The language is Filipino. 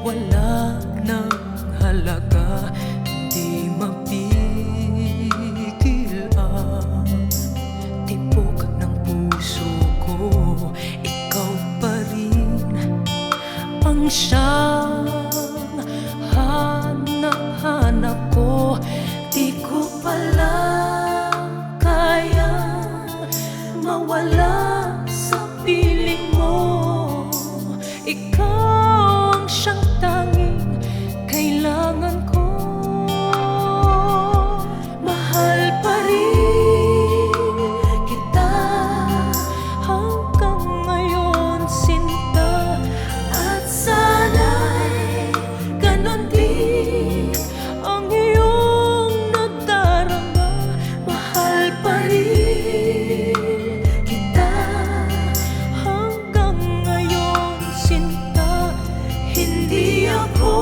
wala nang halaga, di mapigil ang tibok ng puso ko. Ikaw pa rin ang siyang hanap ko. Di ko pala kayang mawala sa piling mo. Ikaw ang siyang tanging kailangan ko. Mahal pa rin kita hanggang ngayon, sinta. At sana'y ganon din ang iyong nadarama. Mahal pa rin kita hanggang ngayon, sinta. Hindi ako